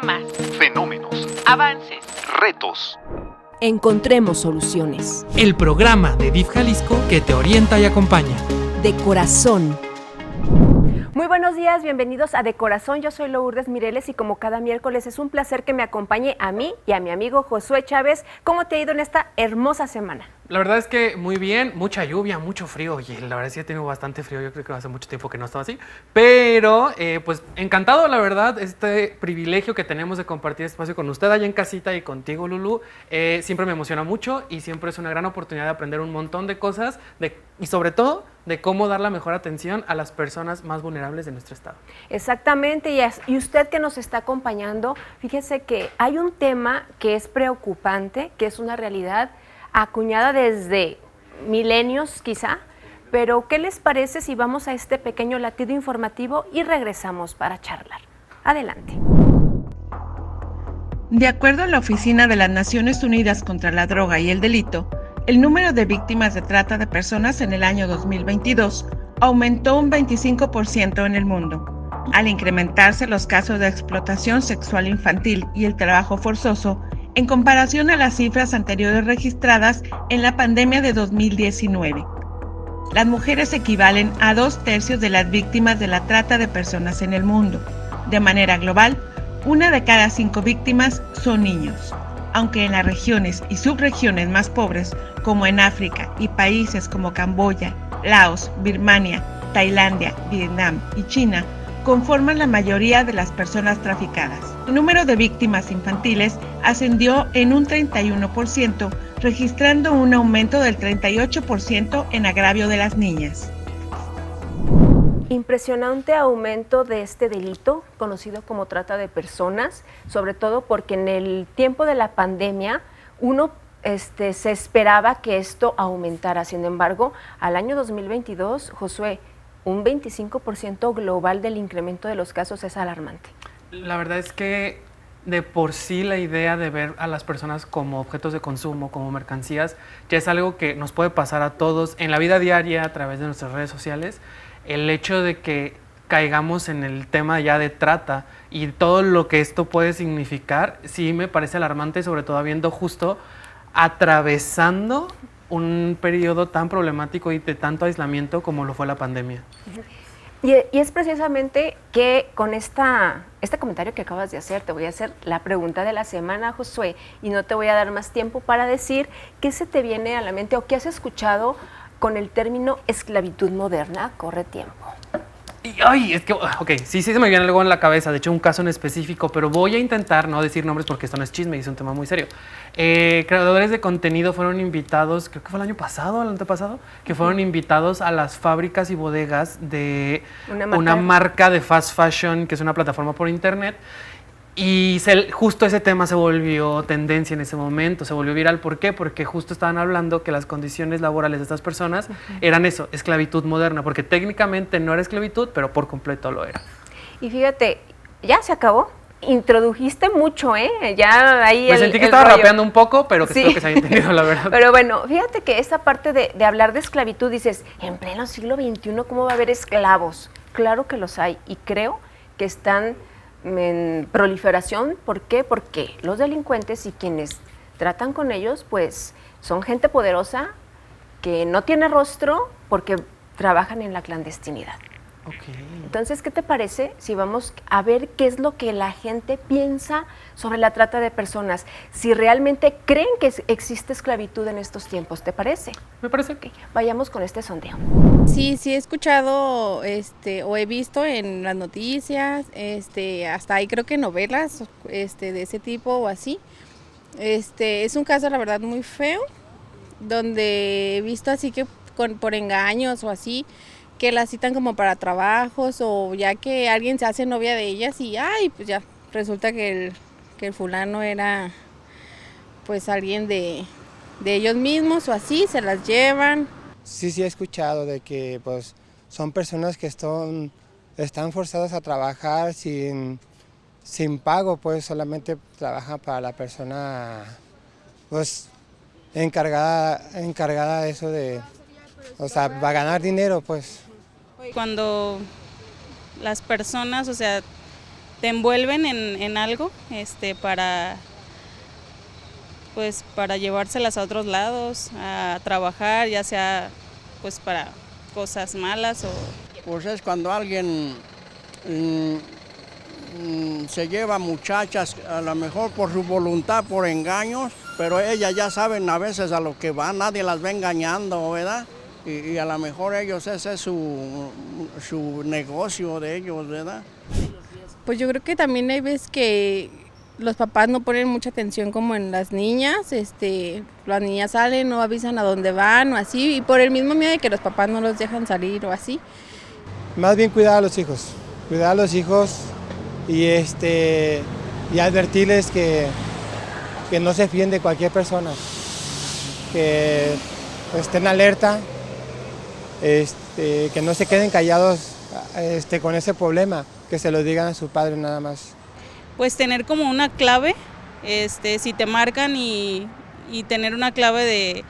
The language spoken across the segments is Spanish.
Temas, fenómenos, avances, retos. Encontremos soluciones. El programa de DIF Jalisco que te orienta y acompaña. De corazón. Muy buenos días, bienvenidos a De Corazón. Yo soy Lourdes Mireles y como cada miércoles es un placer que me acompañe a mí y a mi amigo Josué Chávez. ¿Cómo te ha ido en esta hermosa semana? La verdad es que muy bien, mucha lluvia, mucho frío. Oye, la verdad sí he tenido bastante frío, yo creo que hace mucho tiempo que no estaba así. Pero, pues encantado, la verdad, este privilegio que tenemos de compartir espacio con usted allá en casita y contigo, Lulú. Siempre me emociona mucho y siempre es una gran oportunidad de aprender un montón de cosas y sobre todo de cómo dar la mejor atención a las personas más vulnerables de nuestro estado. Exactamente, y usted que nos está acompañando, fíjese que hay un tema que es preocupante, que es una realidad acuñada desde milenios quizá, pero ¿qué les parece si vamos a este pequeño latido informativo y regresamos para charlar? Adelante. De acuerdo a la Oficina de las Naciones Unidas contra la Droga y el Delito, el número de víctimas de trata de personas en el año 2022 aumentó un 25% en el mundo. Al incrementarse los casos de explotación sexual infantil y el trabajo forzoso, en comparación a las cifras anteriores registradas en la pandemia de 2019. Las mujeres equivalen a 2/3 de las víctimas de la trata de personas en el mundo. De manera global, 1 de cada 5 víctimas son niños. Aunque en las regiones y subregiones más pobres, como en África y países como Camboya, Laos, Birmania, Tailandia, Vietnam y China, conforman la mayoría de las personas traficadas. El número de víctimas infantiles ascendió en un 31%, registrando un aumento del 38% en agravio de las niñas. Impresionante aumento de este delito, conocido como trata de personas, sobre todo porque en el tiempo de la pandemia uno se esperaba que esto aumentara. Sin embargo, al año 2022, Josué, un 25% global del incremento de los casos es alarmante. La verdad es que de por sí la idea de ver a las personas como objetos de consumo, como mercancías, ya es algo que nos puede pasar a todos en la vida diaria a través de nuestras redes sociales. El hecho de que caigamos en el tema ya de trata y todo lo que esto puede significar, sí me parece alarmante, sobre todo habiendo justo atravesando un periodo tan problemático y de tanto aislamiento como lo fue la pandemia. Y es precisamente que con este comentario que acabas de hacer, te voy a hacer la pregunta de la semana, Josué, y no te voy a dar más tiempo para decir qué se te viene a la mente o qué has escuchado con el término esclavitud moderna. Corre tiempo. Ay, es que, ok, sí se me viene algo en la cabeza, de hecho un caso en específico, pero voy a intentar no decir nombres porque esto no es chisme y es un tema muy serio. Creadores de contenido fueron invitados, creo que fue el año pasado, el antepasado, que fueron invitados a las fábricas y bodegas de una marca de fast fashion, que es una plataforma por internet. Y justo ese tema se volvió tendencia en ese momento, se volvió viral. ¿Por qué? Porque justo estaban hablando que las condiciones laborales de estas personas eran eso, esclavitud moderna, porque técnicamente no era esclavitud, pero por completo lo era. Y fíjate, ya se acabó. Introdujiste mucho, ya ahí me sentí que estaba rapeando un poco, pero que sí. Espero que se haya entendido, la verdad. Pero bueno, fíjate que esta parte de hablar de esclavitud, dices, en pleno siglo XXI, ¿cómo va a haber esclavos? Claro que los hay, y creo que están en proliferación. ¿Por qué? Porque los delincuentes y quienes tratan con ellos, pues, son gente poderosa que no tiene rostro porque trabajan en la clandestinidad. Okay. Entonces, ¿qué te parece si vamos a ver qué es lo que la gente piensa sobre la trata de personas? Si realmente creen que existe esclavitud en estos tiempos, ¿te parece? Me parece. Okay. Vayamos con este sondeo. Sí, he escuchado o he visto en las noticias, hasta hay creo que novelas de ese tipo o así. Es un caso la verdad muy feo, donde he visto así que por engaños o así, que la citan como para trabajos o ya que alguien se hace novia de ellas y pues ya resulta que el fulano era pues alguien de ellos mismos o así, se las llevan. Sí he escuchado de que pues son personas que están forzadas a trabajar sin pago, pues solamente trabajan para la persona pues encargada de eso va a ganar dinero pues. Cuando las personas, te envuelven en algo para llevárselas a otros lados, a trabajar, ya sea pues para cosas malas o... Pues es cuando alguien se lleva muchachas, a lo mejor por su voluntad, por engaños, pero ellas ya saben a veces a lo que van, nadie las va engañando, ¿verdad? Y a lo mejor ese es su negocio de ellos, ¿verdad? Pues yo creo que también hay veces que los papás no ponen mucha atención como en las niñas, las niñas salen, no avisan a dónde van o así, y por el mismo miedo de que los papás no los dejan salir o así. Más bien cuidar a los hijos y advertirles que no se fíen de cualquier persona, que estén alerta, que no se queden callados con ese problema, que se lo digan a su padre nada más. Pues tener como una clave, si te marcan y tener una clave de,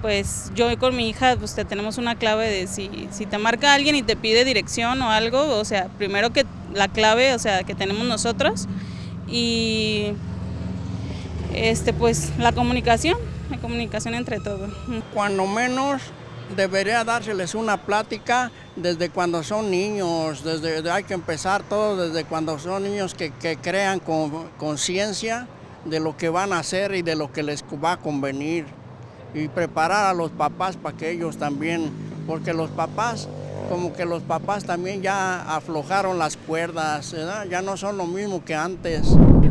pues yo con mi hija pues tenemos una clave de si te marca alguien y te pide dirección o algo, o sea, primero que la clave, o sea, que tenemos nosotros y pues la comunicación entre todos. Cuando menos debería dárseles una plática desde cuando son niños, hay que empezar todo desde cuando son niños que crean conciencia de lo que van a hacer y de lo que les va a convenir. Y preparar a los papás para que ellos también, porque los papás también ya aflojaron las cuerdas, ¿verdad? Ya no son lo mismo que antes.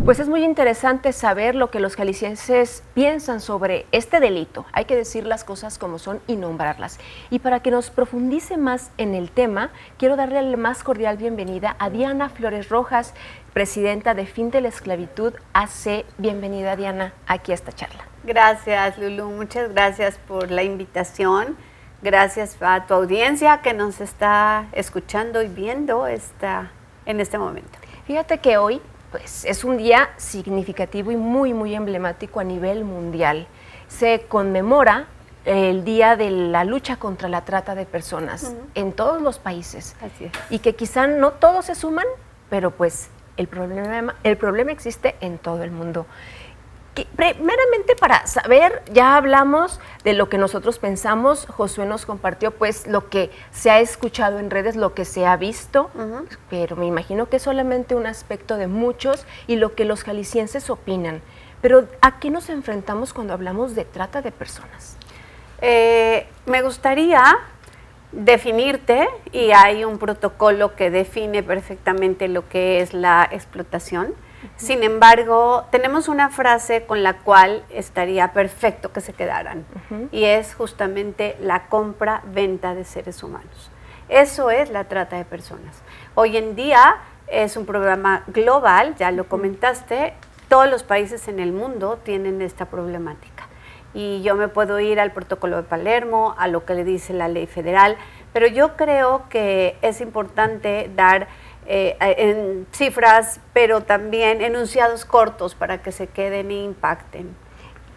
Pues es muy interesante saber lo que los jaliscienses piensan sobre este delito. Hay que decir las cosas como son y nombrarlas. Y para que nos profundice más en el tema, quiero darle la más cordial bienvenida a Diana Flores Rojas, presidenta de Fin de la Esclavitud AC. Bienvenida, Diana, aquí a esta charla. Gracias, Lulú. Muchas gracias por la invitación. Gracias a tu audiencia que nos está escuchando y viendo en este momento. Fíjate que hoy pues, es un día significativo y muy, muy emblemático a nivel mundial. Se conmemora el Día de la Lucha contra la Trata de Personas en todos los países. Así es. Y que quizá no todos se suman, pero pues el problema existe en todo el mundo. Primeramente para saber, ya hablamos de lo que nosotros pensamos, Josué nos compartió pues lo que se ha escuchado en redes, lo que se ha visto, pero me imagino que es solamente un aspecto de muchos y lo que los jaliscienses opinan. Pero ¿a qué nos enfrentamos cuando hablamos de trata de personas? Me gustaría definirte, y hay un protocolo que define perfectamente lo que es la explotación. Sin embargo, tenemos una frase con la cual estaría perfecto que se quedaran, y es justamente la compra-venta de seres humanos. Eso es la trata de personas. Hoy en día es un programa global, ya lo comentaste, todos los países en el mundo tienen esta problemática. Y yo me puedo ir al protocolo de Palermo, a lo que le dice la ley federal, pero yo creo que es importante dar en cifras, pero también enunciados cortos para que se queden e impacten.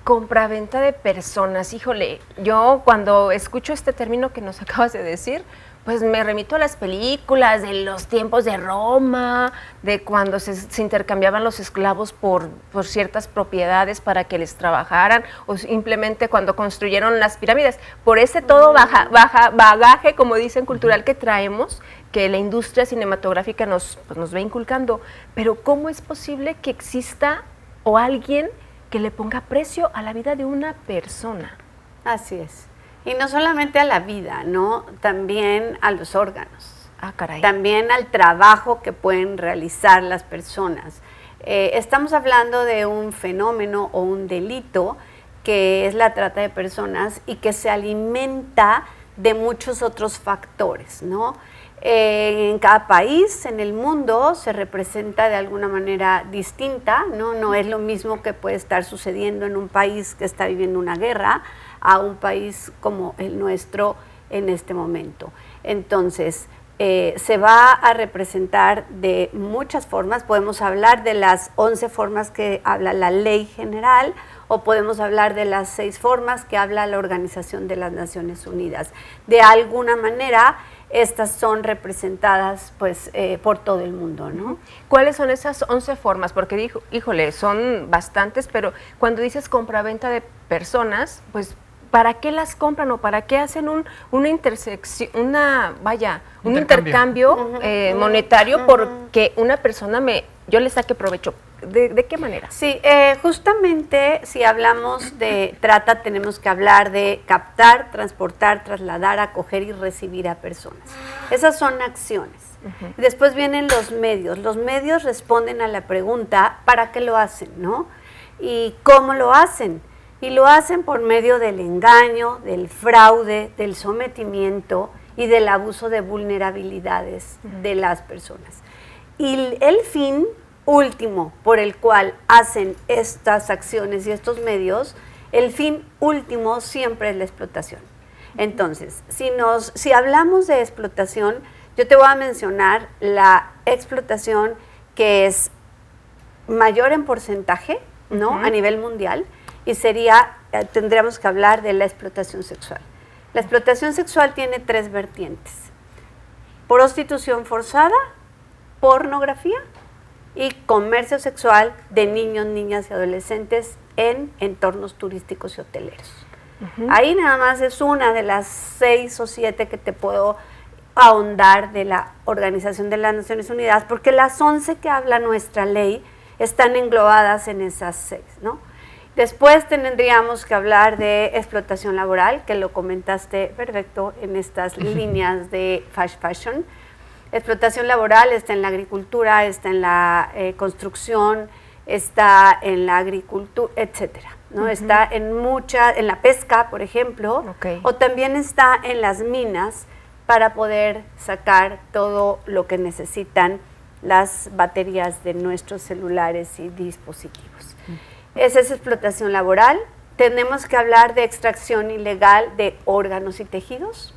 Compraventa de personas, híjole, yo cuando escucho este término que nos acabas de decir, pues me remito a las películas de los tiempos de Roma, de cuando se intercambiaban los esclavos por ciertas propiedades para que les trabajaran, o simplemente cuando construyeron las pirámides. Por ese todo bagaje, como dicen, cultural que traemos, que la industria cinematográfica nos va inculcando. Pero ¿cómo es posible que exista o alguien que le ponga precio a la vida de una persona? Así es. Y no solamente a la vida, ¿no? También a los órganos. Ah, caray. También al trabajo que pueden realizar las personas. Estamos hablando de un fenómeno o un delito que es la trata de personas y que se alimenta de muchos otros factores, ¿no? En cada país, en el mundo, se representa de alguna manera distinta, ¿no? No es lo mismo que puede estar sucediendo en un país que está viviendo una guerra a un país como el nuestro en este momento. Entonces, se va a representar de muchas formas. Podemos hablar de las 11 formas que habla la ley general, o podemos hablar de las 6 formas que habla la Organización de las Naciones Unidas. De alguna manera, estas son representadas pues por todo el mundo, ¿no? ¿Cuáles son esas 11 formas? Porque híjole, son bastantes, pero cuando dices compraventa de personas, pues ¿para qué las compran o para qué hacen una intersección, un intercambio monetario porque una persona yo le saque provecho? ¿De qué manera? Sí, justamente si hablamos de trata tenemos que hablar de captar, transportar, trasladar, acoger y recibir a personas. Esas son acciones. Después vienen los medios. Los medios responden a la pregunta ¿para qué lo hacen? ¿No? ¿Y cómo lo hacen? Y lo hacen por medio del engaño, del fraude, del sometimiento y del abuso de vulnerabilidades de las personas. Y el fin último por el cual hacen estas acciones y estos medios, el fin último siempre es la explotación. Entonces, si hablamos de explotación, yo te voy a mencionar la explotación que es mayor en porcentaje, ¿no? A nivel mundial, y tendríamos que hablar de la explotación sexual. La explotación sexual tiene 3 vertientes: prostitución forzada, pornografía y comercio sexual de niños, niñas y adolescentes en entornos turísticos y hoteleros. Ahí nada más es una de las 6 o 7 que te puedo ahondar de la Organización de las Naciones Unidas, porque las 11 que habla nuestra ley están englobadas en esas 6, ¿no? Después tendríamos que hablar de explotación laboral, que lo comentaste perfecto en estas líneas de fast fashion. Explotación laboral está en la agricultura, está en la construcción, está en la agricultura, etcétera, ¿no? Está en la pesca, por ejemplo, o también está en las minas para poder sacar todo lo que necesitan las baterías de nuestros celulares y dispositivos. Esa es explotación laboral. Tenemos que hablar de extracción ilegal de órganos y tejidos.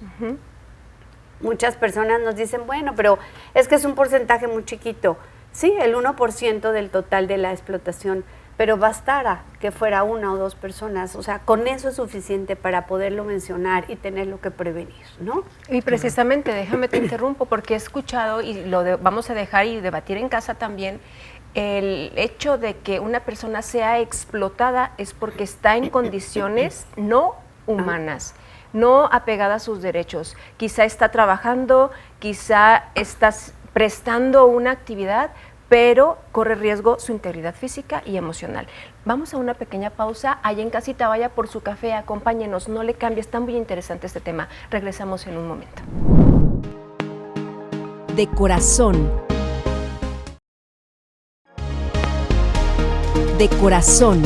Muchas personas nos dicen, bueno, pero es que es un porcentaje muy chiquito. Sí, el 1% del total de la explotación, pero bastara que fuera 1 o 2 personas. O sea, con eso es suficiente para poderlo mencionar y tenerlo que prevenir, ¿no? Y precisamente, déjame te interrumpo, porque he escuchado, y vamos a dejar y debatir en casa también, el hecho de que una persona sea explotada es porque está en condiciones no humanas, no apegada a sus derechos. Quizá está trabajando, quizá estás prestando una actividad, pero corre riesgo su integridad física y emocional. Vamos a una pequeña pausa. Allá en casita, vaya por su café, acompáñenos, no le cambie, está muy interesante este tema. Regresamos en un momento. De corazón. De corazón.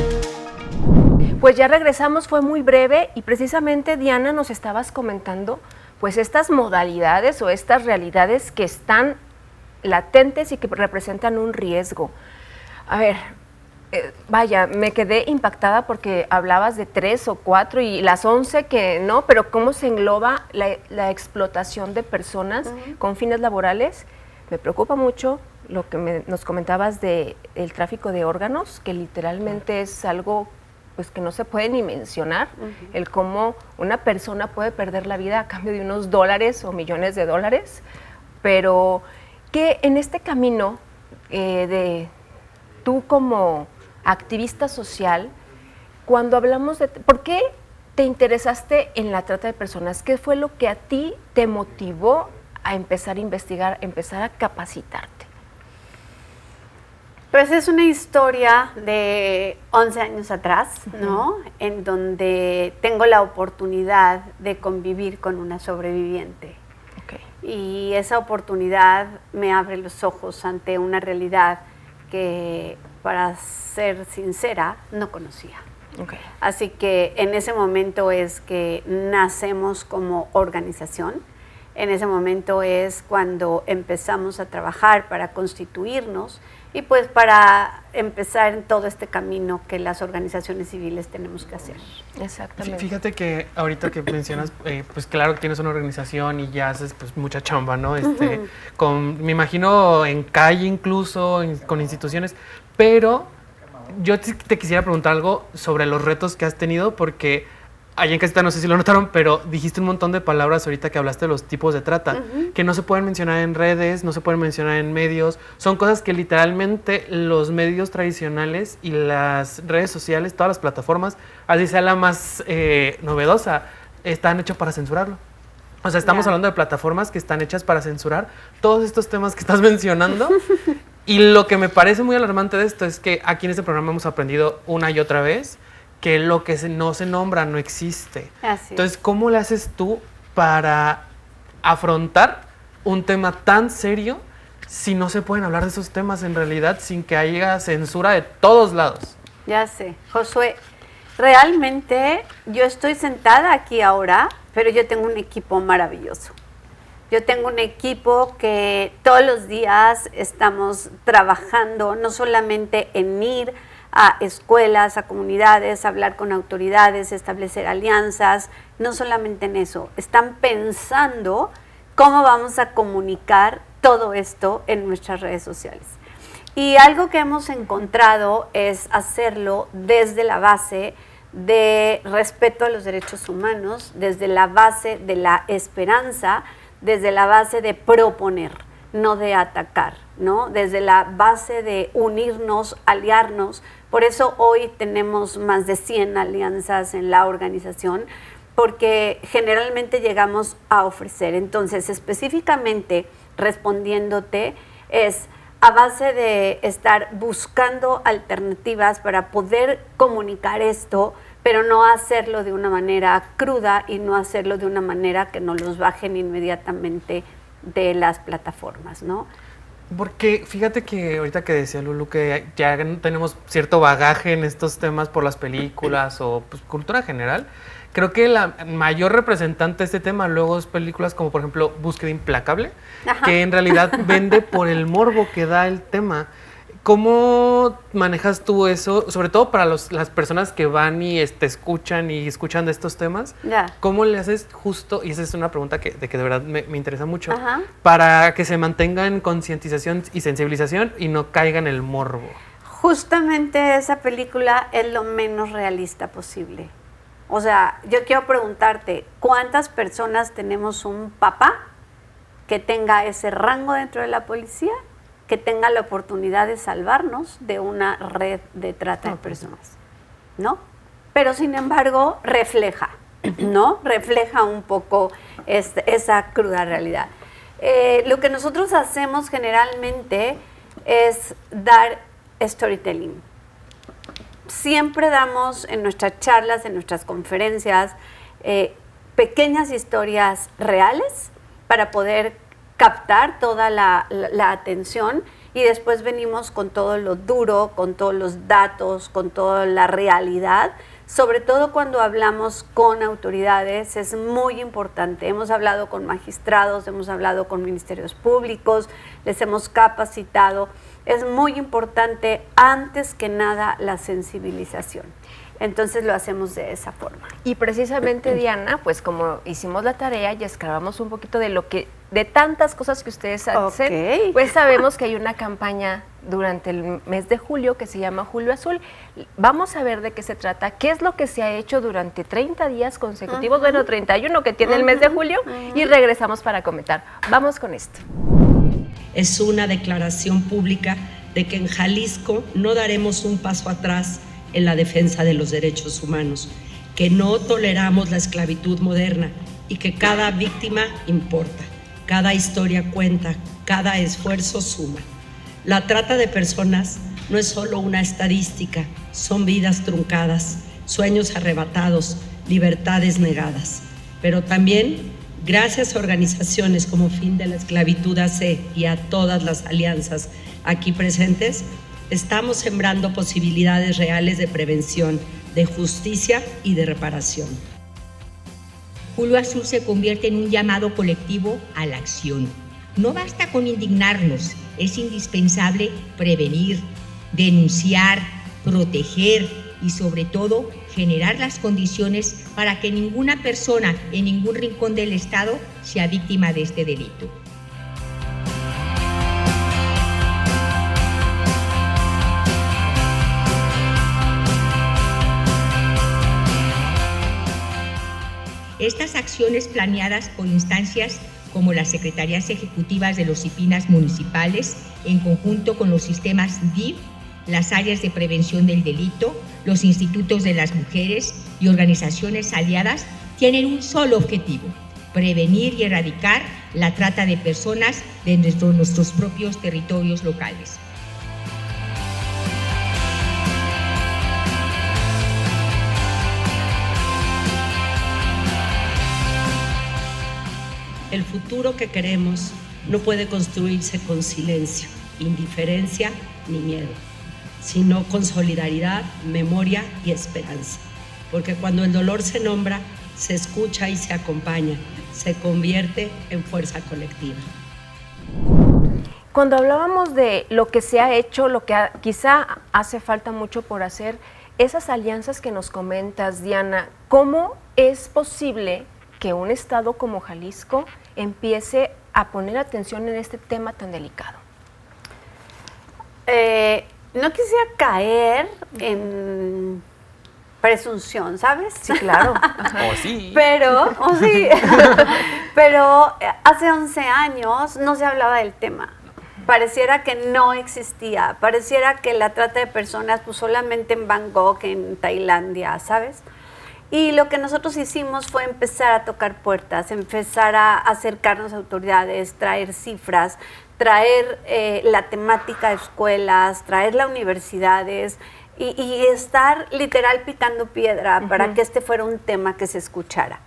Pues ya regresamos, fue muy breve y precisamente, Diana, nos estabas comentando pues estas modalidades o estas realidades que están latentes y que representan un riesgo. A ver, vaya, me quedé impactada porque hablabas de 3 o 4 y las 11 que no, pero cómo se engloba la explotación de personas con fines laborales. Me preocupa mucho lo que nos comentabas del tráfico de órganos, que literalmente es algo pues que no se puede ni mencionar, el cómo una persona puede perder la vida a cambio de unos dólares o millones de dólares, pero que en este camino de tú como activista social, cuando hablamos de... ¿Por qué te interesaste en la trata de personas? ¿Qué fue lo que a ti te motivó a empezar a investigar, empezar a capacitarte? Pues es una historia de 11 años atrás, ¿no? En donde tengo la oportunidad de convivir con una sobreviviente. Y esa oportunidad me abre los ojos ante una realidad que, para ser sincera, no conocía. Así que en ese momento es que nacemos como organización. En ese momento es cuando empezamos a trabajar para constituirnos y pues para empezar en todo este camino que las organizaciones civiles tenemos que hacer. Exactamente. Fíjate que ahorita que mencionas, pues claro que tienes una organización y ya haces pues mucha chamba, ¿no? Me imagino en calle incluso, con instituciones, pero yo te quisiera preguntar algo sobre los retos que has tenido, porque allá en casita no sé si lo notaron, pero dijiste un montón de palabras ahorita que hablaste de los tipos de trata, que no se pueden mencionar en redes, no se pueden mencionar en medios. Son cosas que literalmente los medios tradicionales y las redes sociales, todas las plataformas, así sea la más novedosa, están hechas para censurarlo. O sea, estamos hablando de plataformas que están hechas para censurar todos estos temas que estás mencionando. Y lo que me parece muy alarmante de esto es que aquí en este programa hemos aprendido una y otra vez que lo que no se nombra no existe. Entonces, ¿cómo le haces tú para afrontar un tema tan serio si no se pueden hablar de esos temas en realidad sin que haya censura de todos lados? Ya sé, Josué, realmente yo estoy sentada aquí ahora, pero yo tengo un equipo maravilloso. Yo tengo un equipo que todos los días estamos trabajando, no solamente en ir a escuelas, a comunidades, a hablar con autoridades, establecer alianzas, no solamente en eso, están pensando cómo vamos a comunicar todo esto en nuestras redes sociales. Y algo que hemos encontrado es hacerlo desde la base de respeto a los derechos humanos, desde la base de la esperanza, desde la base de proponer, no de atacar, ¿no? Desde la base de unirnos, aliarnos. Por eso hoy tenemos más de 100 alianzas en la organización, porque generalmente llegamos a ofrecer. Entonces, específicamente respondiéndote, es a base de estar buscando alternativas para poder comunicar esto, pero no hacerlo de una manera cruda y no hacerlo de una manera que nos los bajen inmediatamente de las plataformas, ¿no? Porque fíjate que ahorita que decía Lulu que ya tenemos cierto bagaje en estos temas por las películas o pues, cultura general, creo que la mayor representante de este tema luego es películas como por ejemplo Búsqueda Implacable, que en realidad vende por el morbo que da el tema. ¿Cómo manejas tú eso, sobre todo para las personas que van y escuchan de estos temas? ¿Cómo le haces justo, y esa es una pregunta que de verdad me interesa mucho, para que se mantenga en concientización y sensibilización y no caiga en el morbo? Justamente esa película es lo menos realista posible. O sea, yo quiero preguntarte, ¿cuántas personas tenemos un papá que tenga ese rango dentro de la policía, que tenga la oportunidad de salvarnos de una red de trata de personas, ¿no? Pero sin embargo refleja, ¿no? Refleja un poco esa cruda realidad. Lo que nosotros hacemos generalmente es dar storytelling. Siempre damos en nuestras charlas, en nuestras conferencias, pequeñas historias reales para poder captar toda la atención, y después venimos con todo lo duro, con todos los datos, con toda la realidad. Sobre todo cuando hablamos con autoridades es muy importante. Hemos hablado con magistrados, hemos hablado con ministerios públicos, les hemos capacitado. Es muy importante antes que nada la sensibilización. Entonces lo hacemos de esa forma. Y precisamente, Diana, pues como hicimos la tarea y escarbamos un poquito de tantas cosas que ustedes hacen, pues sabemos que hay una campaña durante el mes de julio que se llama Julio Azul. Vamos a ver de qué se trata, qué es lo que se ha hecho durante 30 días consecutivos, bueno, 31 que tiene el mes de julio, y regresamos para comentar. Vamos con esto. Es una declaración pública de que en Jalisco no daremos un paso atrás en la defensa de los derechos humanos, que no toleramos la esclavitud moderna y que cada víctima importa, cada historia cuenta, cada esfuerzo suma. La trata de personas no es solo una estadística, son vidas truncadas, sueños arrebatados, libertades negadas, pero también gracias a organizaciones como Fin de la Esclavitud AC y a todas las alianzas aquí presentes, estamos sembrando posibilidades reales de prevención, de justicia y de reparación. Julio Azul se convierte en un llamado colectivo a la acción. No basta con indignarnos, es indispensable prevenir, denunciar, proteger y sobre todo generar las condiciones para que ninguna persona en ningún rincón del Estado sea víctima de este delito. Estas acciones planeadas por instancias como las secretarías ejecutivas de los IPINAS municipales, en conjunto con los sistemas DIF, las áreas de prevención del delito, los institutos de las mujeres y organizaciones aliadas, tienen un solo objetivo: prevenir y erradicar la trata de personas de nuestros propios territorios locales. El futuro que queremos no puede construirse con silencio, indiferencia ni miedo, sino con solidaridad, memoria y esperanza. Porque cuando el dolor se nombra, se escucha y se acompaña, se convierte en fuerza colectiva. Cuando hablábamos de lo que se ha hecho, lo que quizá hace falta mucho por hacer, esas alianzas que nos comentas, Diana, ¿cómo es posible que un estado como Jalisco empiece a poner atención en este tema tan delicado? No quisiera caer en presunción, ¿sabes? Sí, claro. O sí. Pero hace 11 años no se hablaba del tema. Pareciera que no existía, pareciera que la trata de personas pues solamente en Bangkok, en Tailandia, ¿sabes? Y lo que nosotros hicimos fue empezar a tocar puertas, empezar a acercarnos a autoridades, traer cifras, traer la temática de escuelas, traerla a universidades y estar literal picando piedra para que este fuera un tema que se escuchara.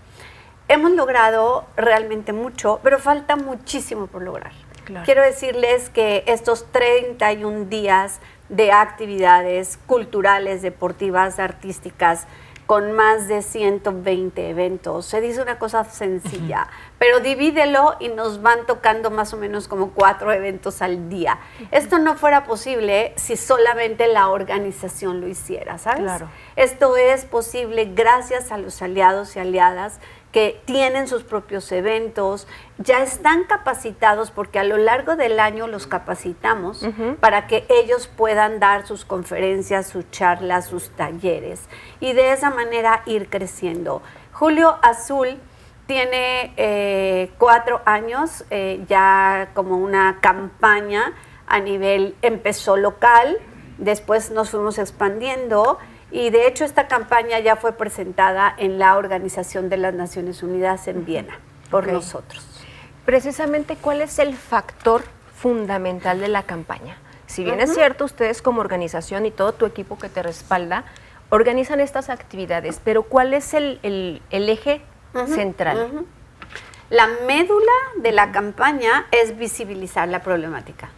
Hemos logrado realmente mucho, pero falta muchísimo por lograr. Claro. Quiero decirles que estos 31 días de actividades culturales, deportivas, artísticas, con más de 120 eventos. Se dice una cosa sencilla, pero divídelo y nos van tocando más o menos como 4 eventos al día. Esto no fuera posible si solamente la organización lo hiciera, ¿sabes? Claro. Esto es posible gracias a los aliados y aliadas que tienen sus propios eventos, ya están capacitados porque a lo largo del año los capacitamos para que ellos puedan dar sus conferencias, sus charlas, sus talleres y de esa manera ir creciendo. Julio Azul tiene 4 años ya como una campaña a nivel, empezó local, después nos fuimos expandiendo. Y de hecho esta campaña ya fue presentada en la Organización de las Naciones Unidas en Viena por nosotros. Precisamente, ¿cuál es el factor fundamental de la campaña? Si bien es cierto, ustedes como organización y todo tu equipo que te respalda, organizan estas actividades, pero ¿cuál es el eje central? La médula de la campaña es visibilizar la problemática.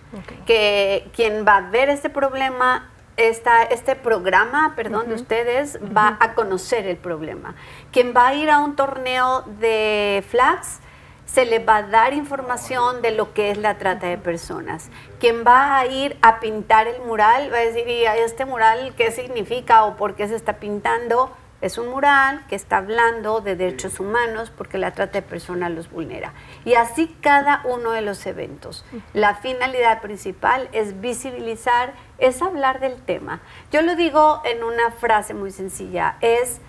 Que quien va a ver este problema, este programa, de ustedes, va a conocer el problema. Quien va a ir a un torneo de flags, se le va a dar información de lo que es la trata de personas. Quien va a ir a pintar el mural va a decir, ¿y este mural qué significa o por qué se está pintando? Es un mural que está hablando de derechos humanos porque la trata de personas los vulnera. Y así cada uno de los eventos. La finalidad principal es visibilizar, es hablar del tema. Yo lo digo en una frase muy sencilla, es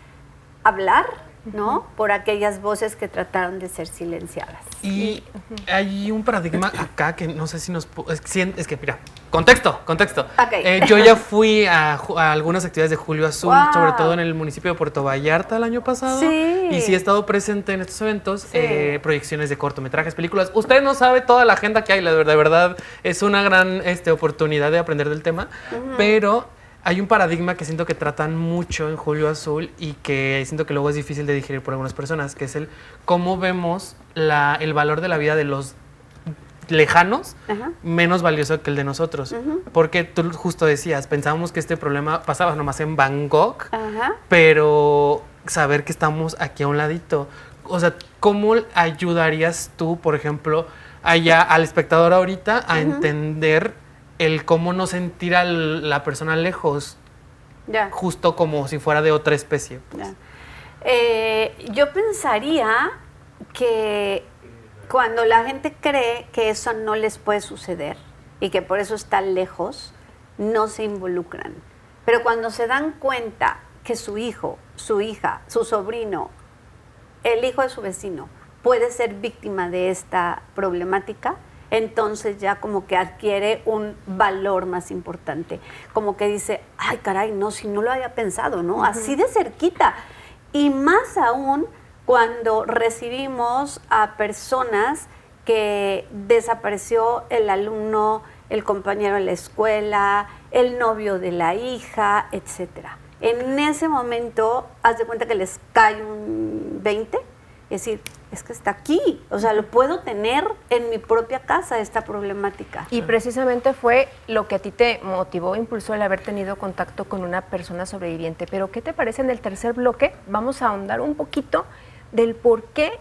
hablar, ¿no? Por aquellas voces que trataron de ser silenciadas. Y hay un paradigma acá que no sé si nos... Es que, mira, contexto. Okay. Yo ya fui a algunas actividades de Julio Azul, sobre todo en el municipio de Puerto Vallarta el año pasado. Sí. Y sí he estado presente en estos eventos, proyecciones de cortometrajes, películas. Usted no sabe toda la agenda que hay, de verdad es una gran oportunidad de aprender del tema, pero... Hay un paradigma que siento que tratan mucho en Julio Azul y que siento que luego es difícil de digerir por algunas personas, que es el cómo vemos el valor de la vida de los lejanos menos valioso que el de nosotros. Porque tú justo decías, pensábamos que este problema pasaba nomás en Bangkok, pero saber que estamos aquí a un ladito. O sea, ¿cómo ayudarías tú, por ejemplo, al espectador ahorita a entender el cómo no sentir a la persona lejos, justo como si fuera de otra especie? Pues. Yo pensaría que cuando la gente cree que eso no les puede suceder y que por eso están lejos, no se involucran. Pero cuando se dan cuenta que su hijo, su hija, su sobrino el hijo de su vecino puede ser víctima de esta problemática, entonces ya como que adquiere un valor más importante. Como que dice, ay caray, no, si no lo había pensado, ¿no? Así de cerquita. Y más aún cuando recibimos a personas que desapareció el alumno, el compañero en la escuela, el novio de la hija, etcétera. En ese momento, haz de cuenta que les cae un 20, es decir, es que está aquí, o sea, lo puedo tener en mi propia casa, esta problemática. Y precisamente fue lo que a ti te motivó, impulsó el haber tenido contacto con una persona sobreviviente. Pero, ¿qué te parece en el tercer bloque? Vamos a ahondar un poquito del por qué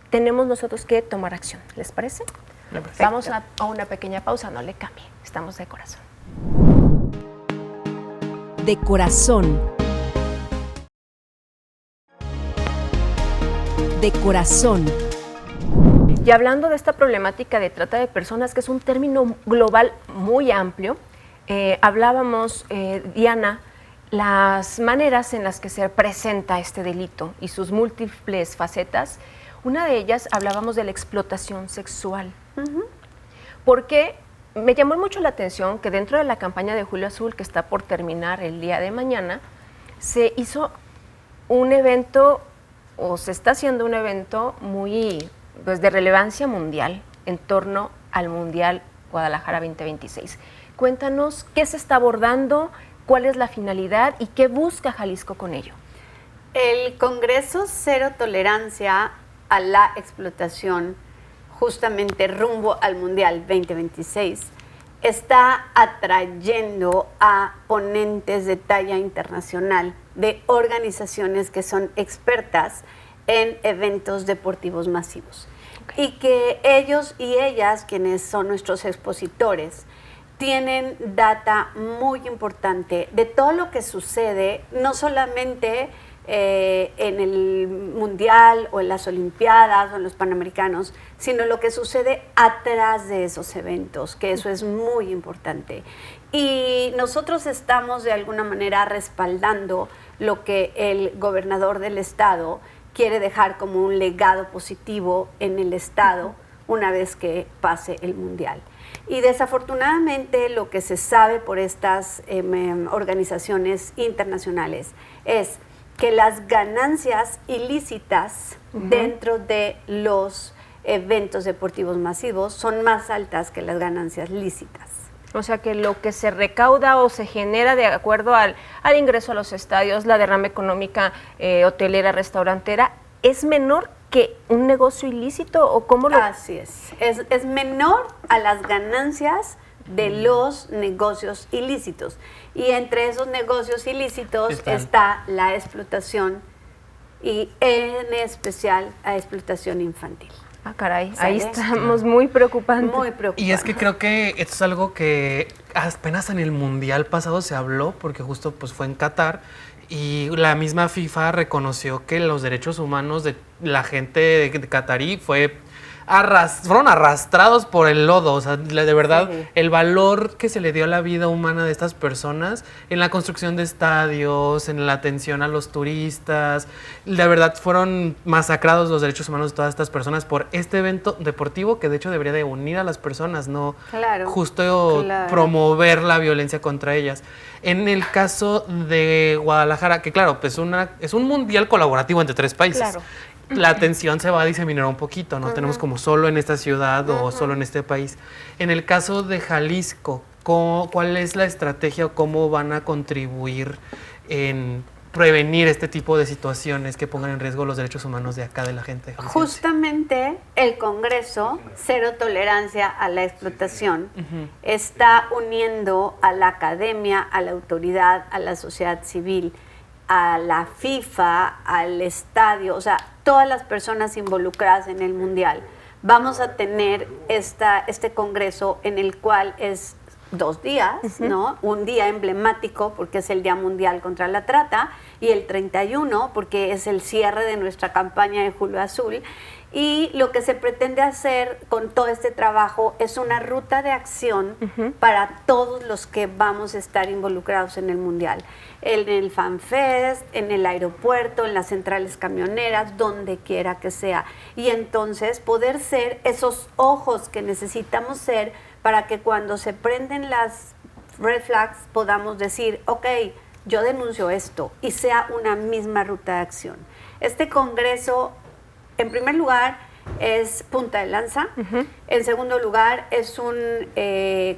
tenemos nosotros que tomar acción. ¿Les parece? Vamos a una pequeña pausa, no le cambie. Estamos de corazón. De corazón. De corazón. Y hablando de esta problemática de trata de personas, que es un término global muy amplio, hablábamos, Diana, las maneras en las que se presenta este delito y sus múltiples facetas. Una de ellas hablábamos de la explotación sexual. Porque me llamó mucho la atención que dentro de la campaña de Julio Azul, que está por terminar el día de mañana, se hizo un evento, o se está haciendo un evento muy pues, de relevancia mundial en torno al Mundial Guadalajara 2026. Cuéntanos qué se está abordando, cuál es la finalidad y qué busca Jalisco con ello. El Congreso Cero Tolerancia a la Explotación, justamente rumbo al Mundial 2026, está atrayendo a ponentes de talla internacional de organizaciones que son expertas en eventos deportivos masivos. Y que ellos y ellas, quienes son nuestros expositores, tienen data muy importante de todo lo que sucede, no solamente en el Mundial o en las Olimpiadas o en los Panamericanos, sino lo que sucede atrás de esos eventos, que eso es muy importante. Y nosotros estamos de alguna manera respaldando lo que el gobernador del estado quiere dejar como un legado positivo en el estado una vez que pase el Mundial. Y desafortunadamente lo que se sabe por estas organizaciones internacionales es que las ganancias ilícitas dentro de los eventos deportivos masivos son más altas que las ganancias lícitas. O sea que lo que se recauda o se genera de acuerdo al ingreso a los estadios, la derrama económica hotelera, restaurantera, ¿es menor que un negocio ilícito o cómo lo...? Así es menor a las ganancias de los negocios ilícitos. Y entre esos negocios ilícitos está la explotación y en especial la explotación infantil. Ah, caray, ahí estamos muy preocupantes. Muy preocupantes. Y es que creo que esto es algo que apenas en el Mundial pasado se habló, porque justo pues fue en Qatar, y la misma FIFA reconoció que los derechos humanos de la gente de Qatarí fueron arrastrados por el lodo. O sea, de verdad, el valor que se le dio a la vida humana de estas personas en la construcción de estadios, en la atención a los turistas, de verdad fueron masacrados los derechos humanos de todas estas personas por este evento deportivo que de hecho debería de unir a las personas, no justo promover la violencia contra ellas. En el caso de Guadalajara, que claro, pues es un mundial colaborativo entre 3 países. Claro. La atención se va a diseminar un poquito, no tenemos como solo en esta ciudad o solo en este país. En el caso de Jalisco, ¿cuál es la estrategia o cómo van a contribuir en prevenir este tipo de situaciones que pongan en riesgo los derechos humanos de acá, de la gente? Justamente el Congreso Cero Tolerancia a la Explotación está uniendo a la academia, a la autoridad, a la sociedad civil, a la FIFA, al estadio, o sea, todas las personas involucradas en el Mundial. Vamos a tener este congreso en el cual es 2 días, ¿no? Un día emblemático porque es el Día Mundial contra la Trata y el 31 porque es el cierre de nuestra campaña de Julio Azul. Y lo que se pretende hacer con todo este trabajo es una ruta de acción para todos los que vamos a estar involucrados en el Mundial. En el FanFest, en el aeropuerto, en las centrales camioneras, donde quiera que sea. Y entonces poder ser esos ojos que necesitamos ser para que cuando se prenden las red flags podamos decir, ok, yo denuncio esto y sea una misma ruta de acción. Este congreso, en primer lugar, es punta de lanza. En segundo lugar, es un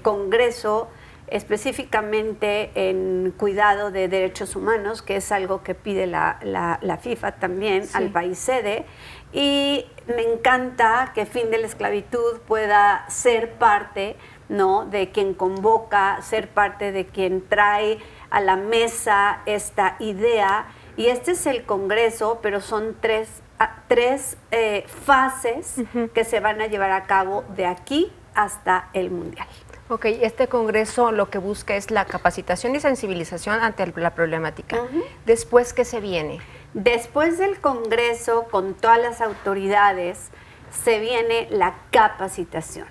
congreso específicamente en cuidado de derechos humanos, que es algo que pide la FIFA también al país sede. Y me encanta que Fin de la Esclavitud pueda ser parte, ¿no?, de quien convoca, ser parte de quien trae a la mesa esta idea. Y este es el Congreso, pero son tres fases que se van a llevar a cabo de aquí hasta el Mundial. Ok, este congreso lo que busca es la capacitación y sensibilización ante la problemática. Después, ¿qué se viene? Después del congreso, con todas las autoridades, se viene la capacitación.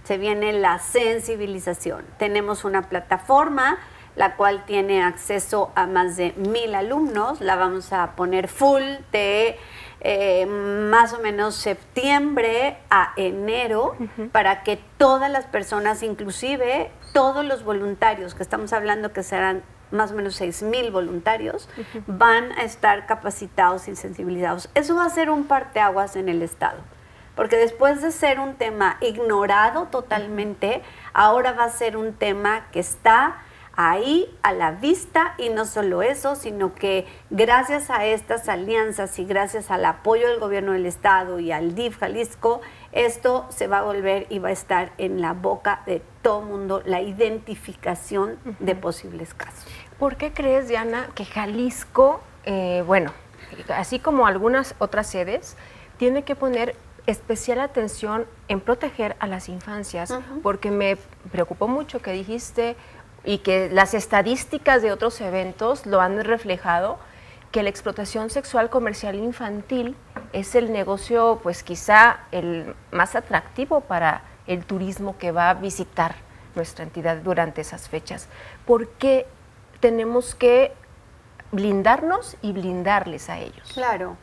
Se viene la sensibilización. Tenemos una plataforma, la cual tiene acceso a más de 1,000 alumnos. La vamos a poner full de más o menos septiembre a enero, para que todas las personas, inclusive todos los voluntarios, que estamos hablando que serán más o menos 6,000 voluntarios, van a estar capacitados y sensibilizados. Eso va a ser un parteaguas en el Estado, porque después de ser un tema ignorado totalmente, ahora va a ser un tema que está ahí a la vista, y no solo eso, sino que gracias a estas alianzas y gracias al apoyo del gobierno del Estado y al DIF Jalisco, esto se va a volver y va a estar en la boca de todo mundo, la identificación de posibles casos. ¿Por qué crees, Diana, que Jalisco, bueno, así como algunas otras sedes, tiene que poner especial atención en proteger a las infancias? Porque me preocupó mucho que dijiste, y que las estadísticas de otros eventos lo han reflejado, que la explotación sexual comercial infantil es el negocio, pues quizá el más atractivo para el turismo que va a visitar nuestra entidad durante esas fechas. ¿Por qué tenemos que blindarnos y blindarles a ellos? Claro,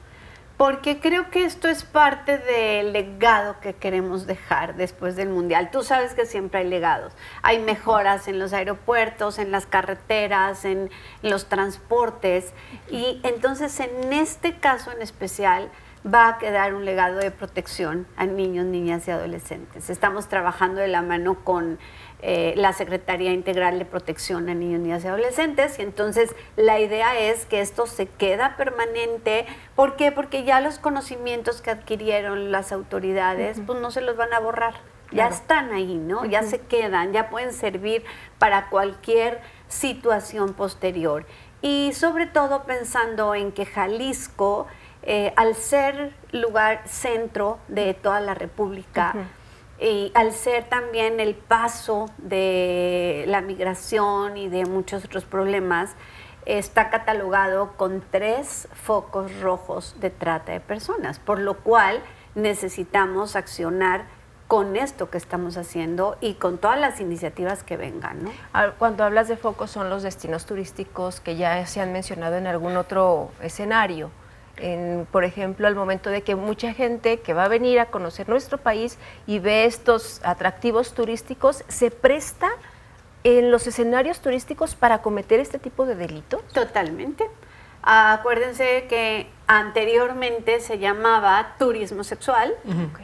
porque creo que esto es parte del legado que queremos dejar después del Mundial. Tú sabes que siempre hay legados. Hay mejoras en los aeropuertos, en las carreteras, en los transportes. Y entonces, en este caso en especial, va a quedar un legado de protección a niños, niñas y adolescentes. Estamos trabajando de la mano con la Secretaría Integral de Protección a Niños, Niñas y Adolescentes, y entonces la idea es que esto se queda permanente. ¿Por qué? Porque ya los conocimientos que adquirieron las autoridades, pues no se los van a borrar, ya están ahí, ¿no? Ya se quedan, ya pueden servir para cualquier situación posterior. Y sobre todo pensando en que Jalisco, al ser lugar centro de toda la República, y al ser también el paso de la migración y de muchos otros problemas, está catalogado con 3 focos rojos de trata de personas, por lo cual necesitamos accionar con esto que estamos haciendo y con todas las iniciativas que vengan, ¿no? Cuando hablas de focos, son los destinos turísticos que ya se han mencionado en algún otro escenario. Por ejemplo, al momento de que mucha gente que va a venir a conocer nuestro país y ve estos atractivos turísticos, ¿se presta en los escenarios turísticos para cometer este tipo de delitos? Totalmente. Acuérdense que anteriormente se llamaba turismo sexual.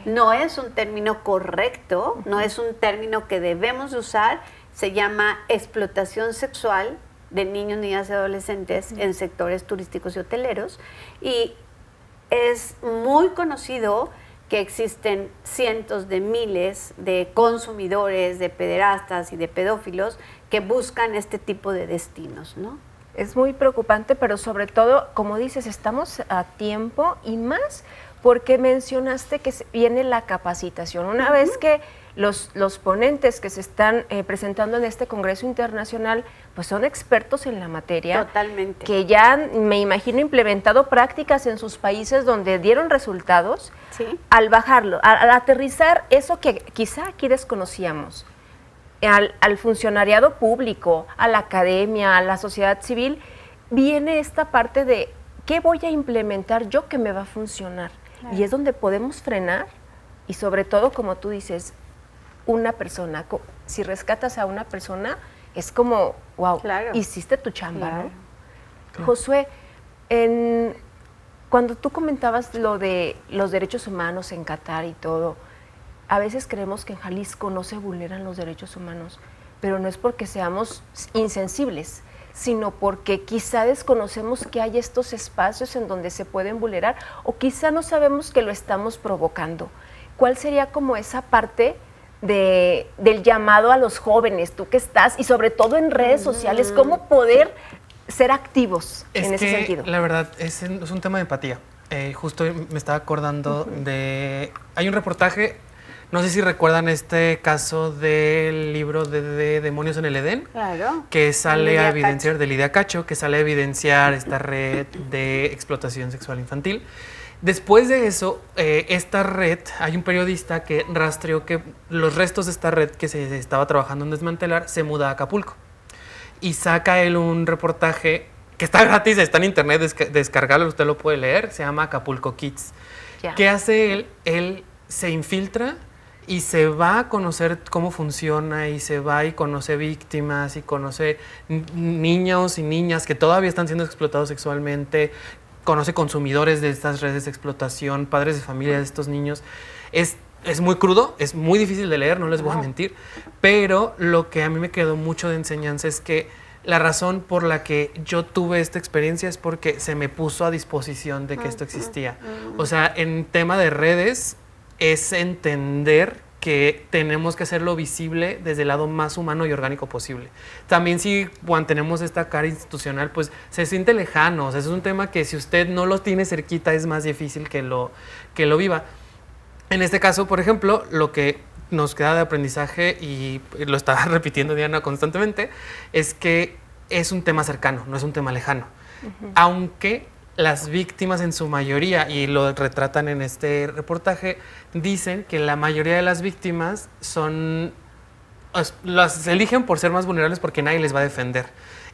No es un término correcto, no es un término que debemos de usar. Se llama explotación sexual de niños, niñas y adolescentes en sectores turísticos y hoteleros, y es muy conocido que existen cientos de miles de consumidores, de pederastas y de pedófilos que buscan este tipo de destinos, ¿no? Es muy preocupante, pero sobre todo, como dices, estamos a tiempo, y más porque mencionaste que viene la capacitación. Una vez que los ponentes que se están presentando en este Congreso Internacional, pues son expertos en la materia. Totalmente. Que ya, me imagino, implementado prácticas en sus países donde dieron resultados. Sí. Al bajarlo, al aterrizar eso que quizá aquí desconocíamos, al funcionariado público, a la academia, a la sociedad civil, viene esta parte de ¿qué voy a implementar yo que me va a funcionar? Claro. Y es donde podemos frenar y sobre todo, como tú dices, una persona, si rescatas a una persona, es como, wow, claro, hiciste tu chamba, claro, ¿no? Claro. Josué, cuando tú comentabas lo de los derechos humanos en Qatar y todo, a veces creemos que en Jalisco no se vulneran los derechos humanos, pero no es porque seamos insensibles, sino porque quizá desconocemos que hay estos espacios en donde se pueden vulnerar o quizá no sabemos que lo estamos provocando. ¿Cuál sería como esa parte del llamado a los jóvenes, tú que estás, y sobre todo en redes sociales, cómo poder ser activos en ese sentido? La verdad, es un tema de empatía. Justo me estaba acordando de... Hay un reportaje, no sé si recuerdan este caso del libro de Demonios en el Edén, claro, que sale a evidenciar, de Lidia Cacho, que sale a evidenciar esta red de explotación sexual infantil. Después de eso, esta red, hay un periodista que rastreó que los restos de esta red que se estaba trabajando en desmantelar se muda a Acapulco. Y saca él un reportaje que está gratis, está en internet, descargarlo, usted lo puede leer, se llama Acapulco Kids. Yeah. ¿Qué hace él? Él se infiltra y se va a conocer cómo funciona y se va y conoce víctimas y conoce niños y niñas que todavía están siendo explotados sexualmente, conoce consumidores de estas redes de explotación, padres de familia de estos niños. Es muy crudo, es muy difícil de leer, no les voy a mentir, pero lo que a mí me quedó mucho de enseñanza es que la razón por la que yo tuve esta experiencia es porque se me puso a disposición de que esto existía. O sea, en tema de redes es entender que tenemos que hacerlo visible desde el lado más humano y orgánico posible. También si mantenemos esta cara institucional, pues se siente lejano. O sea, es un tema que si usted no lo tiene cerquita es más difícil que lo viva. En este caso, por ejemplo, lo que nos queda de aprendizaje, y lo estaba repitiendo Diana constantemente, es que es un tema cercano, no es un tema lejano. Aunque las víctimas en su mayoría, y lo retratan en este reportaje, dicen que la mayoría de las víctimas las eligen por ser más vulnerables porque nadie les va a defender.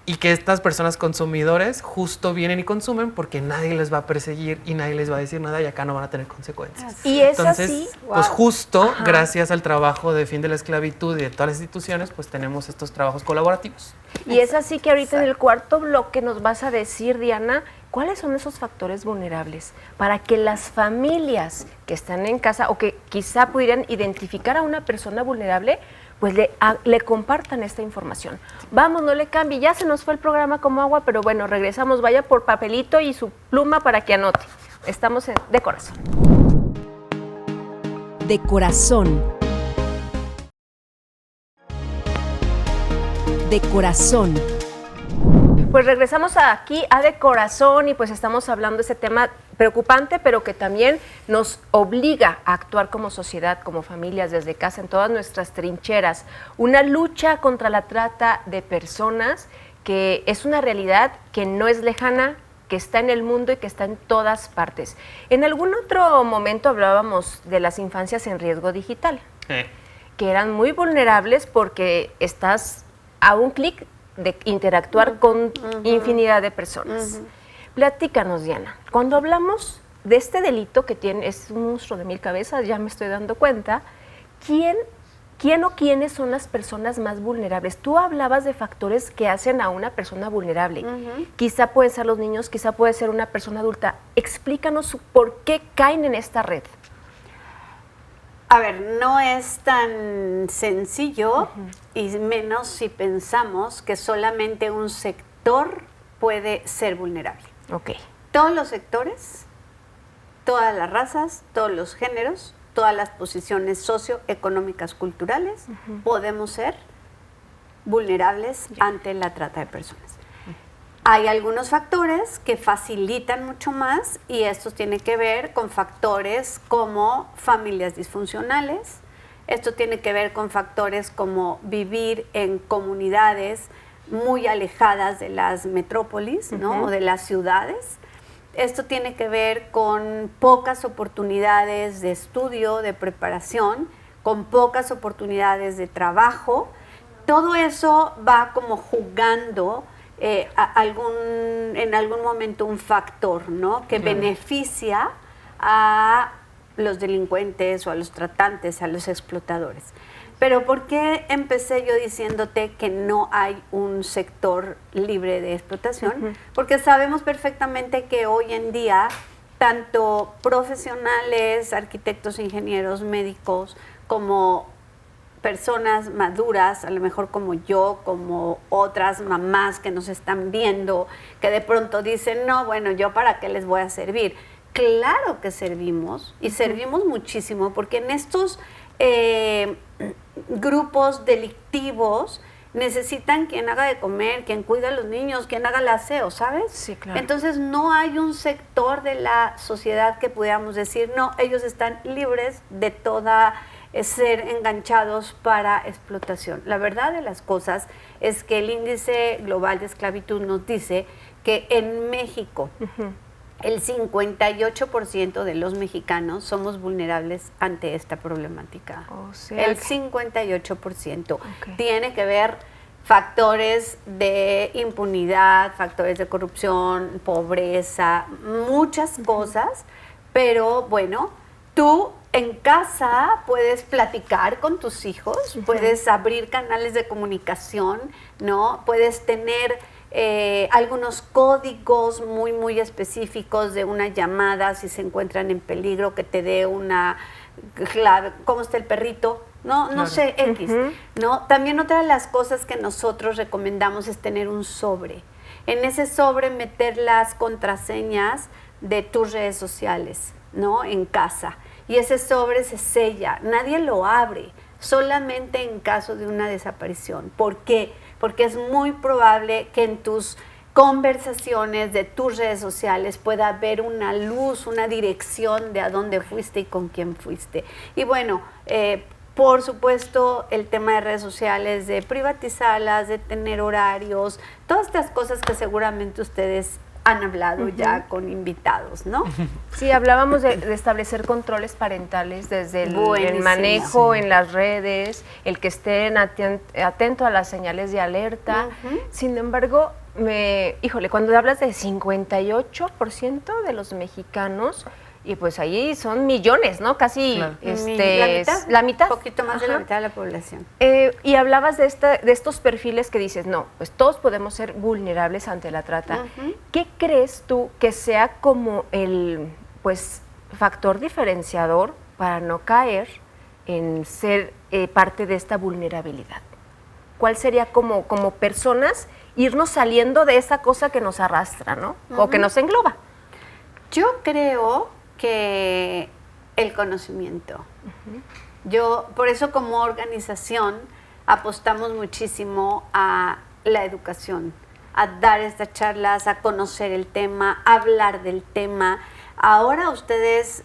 Y que estas personas consumidores justo vienen y consumen porque nadie les va a perseguir y nadie les va a decir nada y acá no van a tener consecuencias. Y es entonces, así, pues justo gracias al trabajo de fin de la esclavitud y de todas las instituciones, pues tenemos estos trabajos colaborativos. Y es así que ahorita en el cuarto bloque nos vas a decir, Diana, ¿cuáles son esos factores vulnerables para que las familias que están en casa o que quizá pudieran identificar a una persona vulnerable, pues le compartan esta información? Vamos, no le cambie, ya se nos fue el programa como agua, pero bueno, regresamos, vaya por papelito y su pluma para que anote. Estamos de corazón. De corazón. De corazón. Pues regresamos aquí a De Corazón y pues estamos hablando de ese tema preocupante, pero que también nos obliga a actuar como sociedad, como familias, desde casa, en todas nuestras trincheras. Una lucha contra la trata de personas que es una realidad que no es lejana, que está en el mundo y que está en todas partes. En algún otro momento hablábamos de las infancias en riesgo digital, que eran muy vulnerables porque estás a un clic de interactuar con infinidad de personas. Platícanos, Diana, cuando hablamos de este delito que es un monstruo de 1000 cabezas, ya me estoy dando cuenta, ¿quién o quiénes son las personas más vulnerables? Tú hablabas de factores que hacen a una persona vulnerable. Quizá pueden ser los niños, quizá puede ser una persona adulta. Explícanos por qué caen en esta red. A ver, no es tan sencillo y menos si pensamos que solamente un sector puede ser vulnerable. Okay. Todos los sectores, todas las razas, todos los géneros, todas las posiciones socioeconómicas, culturales, podemos ser vulnerables ante la trata de personas. Hay algunos factores que facilitan mucho más y estos tienen que ver con factores como familias disfuncionales, Esto tiene que ver con factores como vivir en comunidades muy alejadas de las metrópolis, ¿no? O de las ciudades. Esto tiene que ver con pocas oportunidades de estudio, de preparación, con pocas oportunidades de trabajo. Todo eso va como jugando en algún momento un factor, ¿no? Que beneficia a los delincuentes o a los tratantes, a los explotadores. Pero ¿por qué empecé yo diciéndote que no hay un sector libre de explotación? Porque sabemos perfectamente que hoy en día tanto profesionales, arquitectos, ingenieros, médicos, como personas maduras, a lo mejor como yo, como otras mamás que nos están viendo, que de pronto dicen, no, bueno, ¿yo para qué les voy a servir? Claro que servimos, y servimos muchísimo, porque en estos grupos delictivos necesitan quien haga de comer, quien cuida a los niños, quien haga el aseo, ¿sabes? Sí, claro. Entonces no hay un sector de la sociedad que pudiéramos decir, no, ellos están libres de toda ser enganchados para explotación. La verdad de las cosas es que el índice global de esclavitud nos dice que en México el 58% de los mexicanos somos vulnerables ante esta problemática. O sea, el 58%. Tiene que ver factores de impunidad, factores de corrupción, pobreza, muchas cosas, pero bueno, tú en casa puedes platicar con tus hijos, puedes abrir canales de comunicación, ¿no? Puedes tener algunos códigos muy, muy específicos de una llamada si se encuentran en peligro, que te dé una clave, ¿cómo está el perrito? No sé, X, ¿no? También otra de las cosas que nosotros recomendamos es tener un sobre. En ese sobre meter las contraseñas de tus redes sociales, ¿no? En casa. Y ese sobre se sella, nadie lo abre, solamente en caso de una desaparición. ¿Por qué? Porque es muy probable que en tus conversaciones de tus redes sociales pueda haber una luz, una dirección de a dónde fuiste y con quién fuiste. Y bueno, por supuesto, el tema de redes sociales, de privatizarlas, de tener horarios, todas estas cosas que seguramente ustedes han hablado ya con invitados, ¿no? Sí, hablábamos de establecer controles parentales desde el manejo en las redes, el que estén atento a las señales de alerta. Sin embargo, cuando hablas de 58% de los mexicanos, y pues ahí son millones, ¿no? Casi la mitad. Un poquito más de la mitad de la población. Y hablabas de estos perfiles que dices, no, pues todos podemos ser vulnerables ante la trata. ¿Qué crees tú que sea como el factor diferenciador para no caer en ser parte de esta vulnerabilidad? ¿Cuál sería como personas irnos saliendo de esa cosa que nos arrastra, ¿no? O que nos engloba. Yo creo que el conocimiento. Yo, por eso como organización, apostamos muchísimo a la educación, a dar estas charlas, a conocer el tema, a hablar del tema. Ahora ustedes,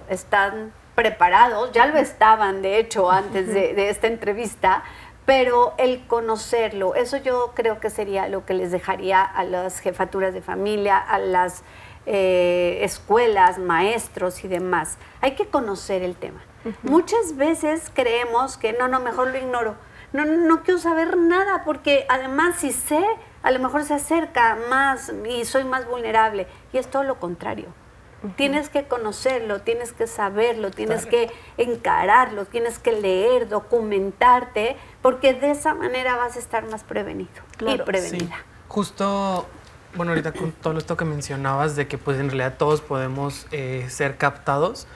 están preparados, ya lo estaban, de hecho, antes de esta entrevista, pero el conocerlo, eso yo creo que sería lo que les dejaría a las jefaturas de familia, a las escuelas, maestros y demás. Hay que conocer el tema. Muchas veces creemos que no, mejor lo ignoro. No quiero saber nada porque además si sé, a lo mejor se acerca más y soy más vulnerable. Y es todo lo contrario. Tienes que conocerlo, tienes que saberlo, tienes que encararlo, tienes que leer, documentarte, porque de esa manera vas a estar más prevenido y prevenida. Sí. Justo, bueno, ahorita con todo esto que mencionabas de que pues en realidad todos podemos ser captados,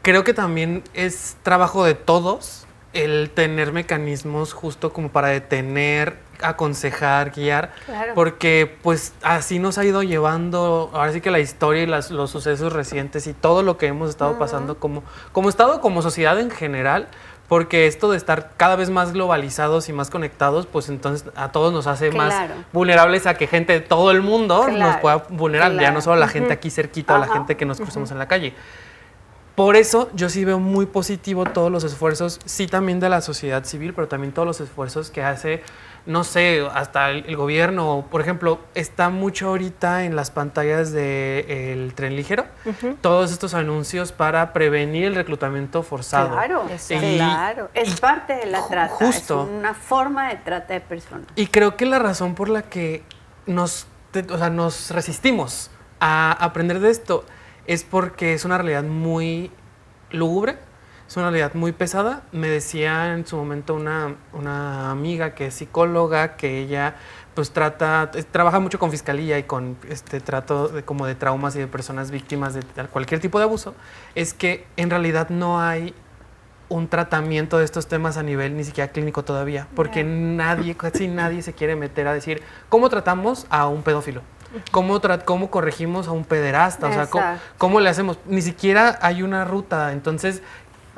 creo que también es trabajo de todos el tener mecanismos justo como para detener, aconsejar, guiar, porque pues así nos ha ido llevando, ahora sí que la historia y los sucesos recientes y todo lo que hemos estado pasando como Estado, como sociedad en general, porque esto de estar cada vez más globalizados y más conectados, pues entonces a todos nos hace más vulnerables a que gente de todo el mundo nos pueda vulnerar, ya no solo la gente aquí cerquita o la gente que nos cruzamos en la calle. Por eso yo sí veo muy positivo todos los esfuerzos, sí también de la sociedad civil, pero también todos los esfuerzos que hace, no sé, hasta el gobierno. Por ejemplo, está mucho ahorita en las pantallas del tren ligero, todos estos anuncios para prevenir el reclutamiento forzado. Claro, claro. Es parte de la trata, justo. es una forma de trata de personas. Y creo que la razón por la que nos resistimos a aprender de esto es porque es una realidad muy lúgubre, es una realidad muy pesada. Me decía en su momento una amiga que es psicóloga, que ella pues trabaja mucho con fiscalía y con trato como de traumas y de personas víctimas de cualquier tipo de abuso, es que en realidad no hay un tratamiento de estos temas a nivel ni siquiera clínico todavía, porque casi nadie se quiere meter a decir cómo tratamos a un pedófilo. ¿Cómo corregimos a un pederasta? O sea, ¿cómo le hacemos? Ni siquiera hay una ruta. Entonces,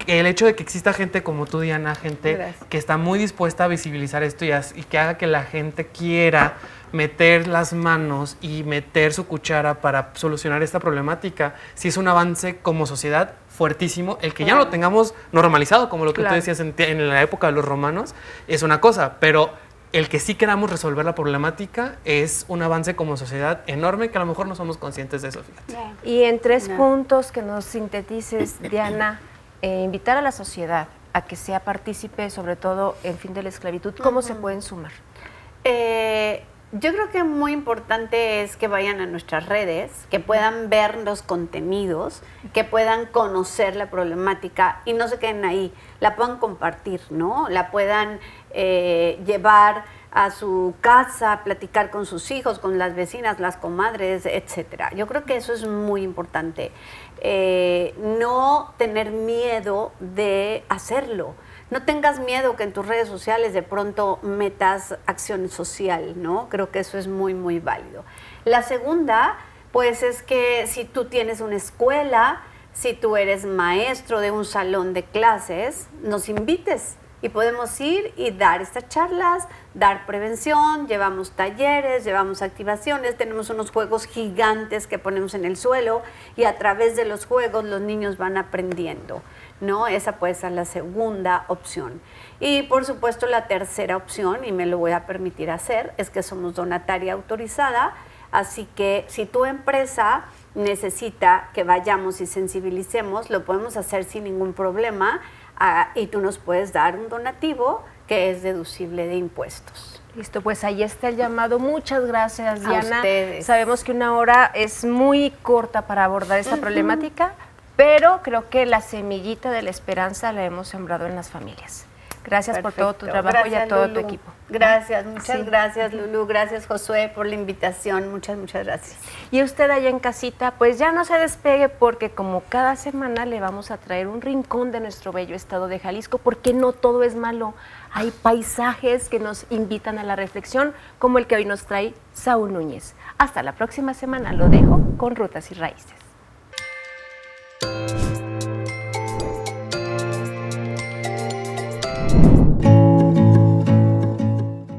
el hecho de que exista gente como tú, Diana, gente que está muy dispuesta a visibilizar esto y que haga que la gente quiera meter las manos y meter su cuchara para solucionar esta problemática, sí es un avance como sociedad fuertísimo. El que ya no lo tengamos normalizado, como lo que tú decías en la época de los romanos, es una cosa, pero el que sí queramos resolver la problemática es un avance como sociedad enorme que a lo mejor no somos conscientes de eso, fíjate. Y en 3 puntos que nos sintetices, Diana, invitar a la sociedad a que sea partícipe, sobre todo en fin de la esclavitud, ¿cómo se pueden sumar? Yo creo que muy importante es que vayan a nuestras redes, que puedan ver los contenidos, que puedan conocer la problemática y no se queden ahí, la puedan compartir, ¿no? La puedan llevar a su casa, platicar con sus hijos, con las vecinas, las comadres, etcétera. Yo creo que eso es muy importante. No tener miedo de hacerlo. No tengas miedo que en tus redes sociales de pronto metas acción social, ¿no? Creo que eso es muy, muy válido. La segunda, pues es que si tú tienes una escuela, si tú eres maestro de un salón de clases, nos invites y podemos ir y dar estas charlas, dar prevención, llevamos talleres, llevamos activaciones, tenemos unos juegos gigantes que ponemos en el suelo y a través de los juegos los niños van aprendiendo, ¿no? Esa puede ser la segunda opción. Y por supuesto la tercera opción, y me lo voy a permitir hacer, es que somos donataria autorizada, así que si tu empresa necesita que vayamos y sensibilicemos, lo podemos hacer sin ningún problema. Y tú nos puedes dar un donativo que es deducible de impuestos. Listo, pues ahí está el llamado. Muchas gracias, Diana. A ustedes. Sabemos que 1 hora es muy corta para abordar esta problemática, pero creo que la semillita de la esperanza la hemos sembrado en las familias. Gracias por todo tu trabajo y a todo tu equipo. Gracias, muchas gracias, Lulú. Gracias, Josué, por la invitación. Muchas, muchas gracias. Y usted allá en casita, pues ya no se despegue porque como cada semana le vamos a traer un rincón de nuestro bello estado de Jalisco, porque no todo es malo. Hay paisajes que nos invitan a la reflexión, como el que hoy nos trae Saúl Núñez. Hasta la próxima semana. Lo dejo con Rutas y Raíces.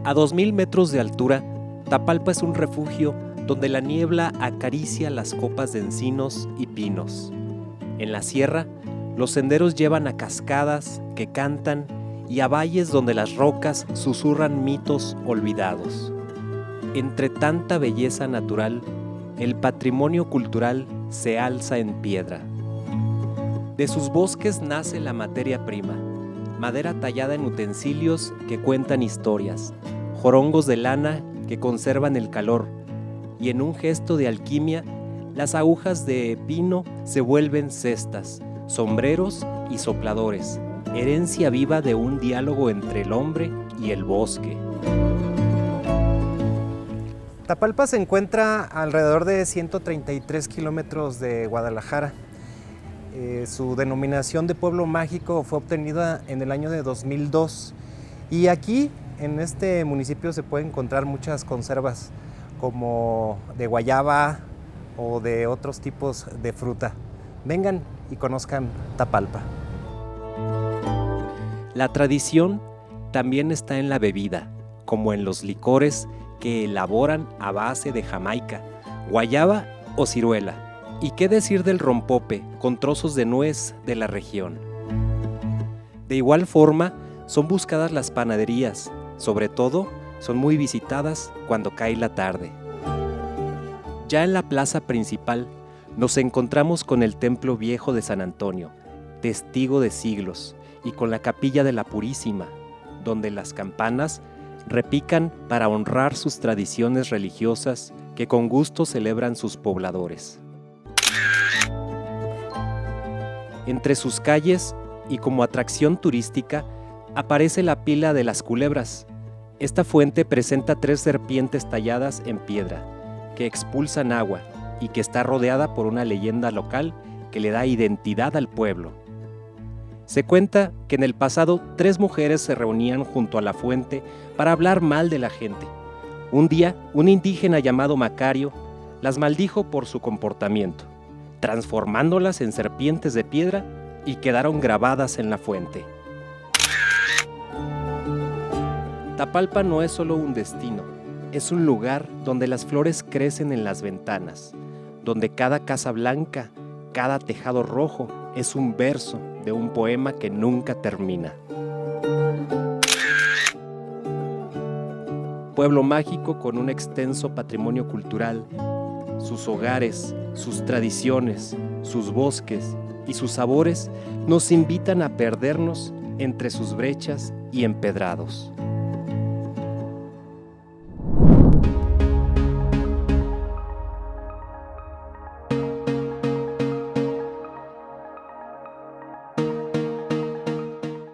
A 2000 metros de altura, Tapalpa es un refugio donde la niebla acaricia las copas de encinos y pinos. En la sierra, los senderos llevan a cascadas que cantan y a valles donde las rocas susurran mitos olvidados. Entre tanta belleza natural, el patrimonio cultural se alza en piedra. De sus bosques nace la materia prima, madera tallada en utensilios que cuentan historias, jorongos de lana que conservan el calor, y en un gesto de alquimia, las agujas de pino se vuelven cestas, sombreros y sopladores, herencia viva de un diálogo entre el hombre y el bosque. Tapalpa se encuentra alrededor de 133 kilómetros de Guadalajara. Su denominación de pueblo mágico fue obtenida en el año de 2002 y aquí en este municipio se pueden encontrar muchas conservas como de guayaba o de otros tipos de fruta. Vengan y conozcan Tapalpa. La tradición también está en la bebida, como en los licores que elaboran a base de jamaica, guayaba o ciruela, ¿Y qué decir del rompope con trozos de nuez de la región? De igual forma, son buscadas las panaderías, sobre todo son muy visitadas cuando cae la tarde. Ya en la plaza principal nos encontramos con el templo viejo de San Antonio, testigo de siglos, y con la capilla de la Purísima, donde las campanas repican para honrar sus tradiciones religiosas que con gusto celebran sus pobladores. Entre sus calles y como atracción turística aparece la pila de las culebras. Esta fuente presenta 3 serpientes talladas en piedra que expulsan agua y que está rodeada por una leyenda local que le da identidad al pueblo. Se cuenta que en el pasado 3 mujeres se reunían junto a la fuente para hablar mal de la gente. Un día, un indígena llamado Macario las maldijo por su comportamiento, transformándolas en serpientes de piedra y quedaron grabadas en la fuente. Tapalpa no es solo un destino, es un lugar donde las flores crecen en las ventanas, donde cada casa blanca, cada tejado rojo es un verso de un poema que nunca termina. Pueblo mágico con un extenso patrimonio cultural, sus hogares, sus tradiciones, sus bosques y sus sabores nos invitan a perdernos entre sus brechas y empedrados.